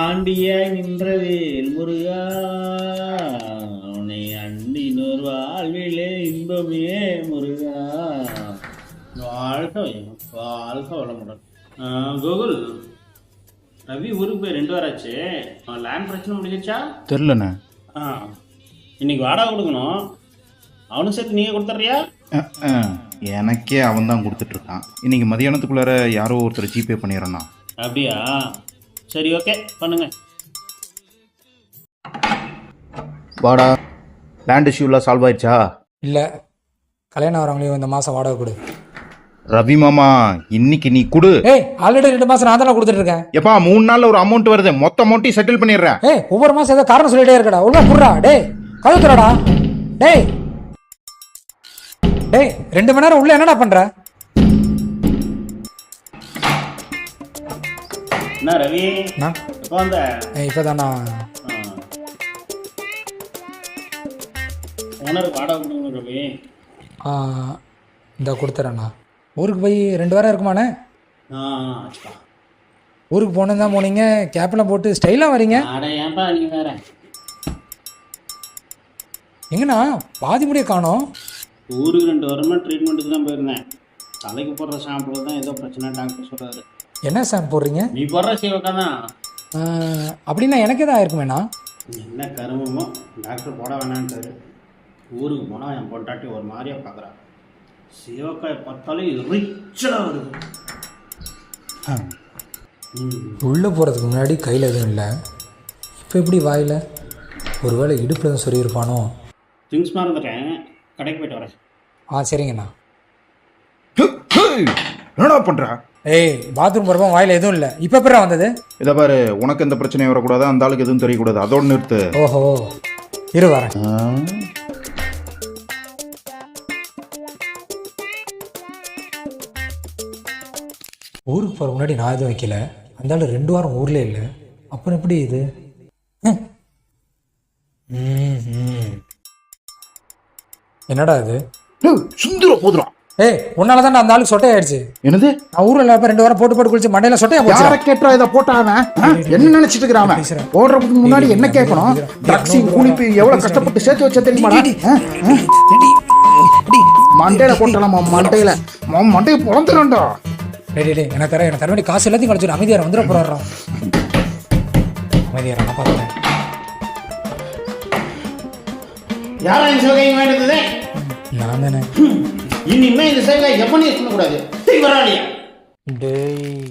ஆண்டியாய் நின்றவேல் முருகா உன்னை அண்டினோர் வாழ்விலே இன்பமே முருகா. வாழ்க வாழ்க வளமுடன். கோகுல், ரவி ஊருக்கு போய் 2 வாரம் ஆச்சு. லேண்ட் பிரச்சனை முடிஞ்சிச்சா? தெரிலண்ணே. இன்னைக்கு வாடகை கொடுக்கணும். அவனுக்கு சேர்த்து நீங்கள் கொடுத்துட்றியா? எனக்கே அவன் தான் கொடுத்துட்ருக்கான். இன்னைக்கு மதியானத்துக்குள்ளார யாரோ ஒருத்தர் ஜிபே பண்ணிடுறேண்ணா. அப்படியா? சரி, ஓகே, பண்ணுங்க. வாடா, லேண்ட் இஷ்யூலாம் சால்வ் ஆயிடுச்சா? இல்லை, கல்யாணம் வரவங்களையும் இந்த மாதம் வாடகை கொடு. ரவி மாமா, இன்னைக்கு நீ கொடு. ஆல்ரெடி 2 மாதம் நான் தானே கொடுத்துட்டு இருக்கேன். எப்பா 3 நாள்ல ஒரு அமௌண்ட் வருது, மொத்த அமௌண்ட்டையும் செட்டில் பண்ணிடுறேன். ஒவ்வொரு மாதம் ஏதோ காரணம் சொல்லிட்டே இருக்கடா. ஒழுங்கா குடுறா. கழுத்துறடா. 2 மணி நேரம் உள்ள என்னடா பண்ற? என்ன ரவி, எப்போ வந்த? இப்போதானா. ஓனருக்கு வாடகை கொடுக்கணும் ரவி. இந்த கொடுத்துறேண்ணா. ஊருக்கு போய் 2 வாரம் இருக்குமாண்ணே? ஊருக்கு போகணும் தான் போனீங்க, கேப்லாம் போட்டு ஸ்டைலாக வரீங்க. ஏன்பா நீங்கள் வேற எங்கண்ணா பாதி முடிய காணோம்? ஊருக்கு 2 வாரமாக ட்ரீட்மெண்ட்டுக்கு தான் போயிருந்தேன். தலைக்கு போடுற ஷாம்புல தான் ஏதோ பிரச்சனை டாக்டர் சொல்கிறாரு. என்ன ஷாம்பு போடுறீங்க? நீ போடுற சிவக்கா தான். அப்படின்னா எனக்கே தான் இருக்குமேண்ணா. என்ன கருமமோ, டாக்டர் போட வேணான்ட்டாரு. ஊருக்கு போனால் என் பொண்டாட்டி ஒரு மாதிரியாக பார்க்குறான். சிவக்காயை பார்த்தாலே ரிச்சலாக வருது. உள்ளே போகிறதுக்கு முன்னாடி கையில் எதுவும் இல்லை, இப்போ எப்படி வாயில்? ஒருவேளை இடுப்பில் தான் சொல்லியிருப்பானோ. திங்ஸ் மறந்துட்டேன், கடைக்கு போய்ட்டு வரேன். சரிங்கண்ணா. என்னடா பண்ற? பாத்ரூம் போகிறப்ப வாயில் எதுவும் இல்லை, இப்போ எப்படா வந்தது? இதை பாரு, உனக்கு எந்த பிரச்சனையும் வரக்கூடாது, அந்த ஆளுக்கு எதுவும் தெரியக்கூடாது, அதோட நிறுத்து. ஓஹோ, இரு வரேன். ஊருக்கு போகிற முன்னாடி நான் எதுவும் வைக்கல, அந்த ஆள் 2 வாரம் ஊர்ல இல்லை, அப்புறம் எப்படி இது? என்னடா இது? சுந்தர போதுறான். உன்னால தான் அந்த ஆளுக்கு சொட்டை ஆயிடுச்சு. என்னது? நான் ஊர்ல இல்ல, 2 வாரம் போட்டு குளிச்சு மண்டையில சொட்டையா போச்சு. யார கேட்டா இத போட்டானே? என்ன நினைச்சிட்டு இருக்கறான்? போடுறதுக்கு முன்னாடி என்ன கேட்கணும்? ட்ரக்ஸிங் குளிப்பு எவ்வளவு கஷ்டப்பட்டு சேர்த்து வச்ச தெரியுமாடா? மண்டையில போட்டலாமா? மண்டையை பொளந்துறேன்டா. எனக்கு தர வேண்டிய காசு எல்லாத்தையும் கிடைச்சிடும். அமைதியார வந்துட போறான். அமைதியார நான் பார்த்துறேன். யாரா இந்த சோகையை வேண்டியது? நான் தானே. இனிமே இந்த சைடில் எப்போ நீ சொல்லக்கூடாது. டேய்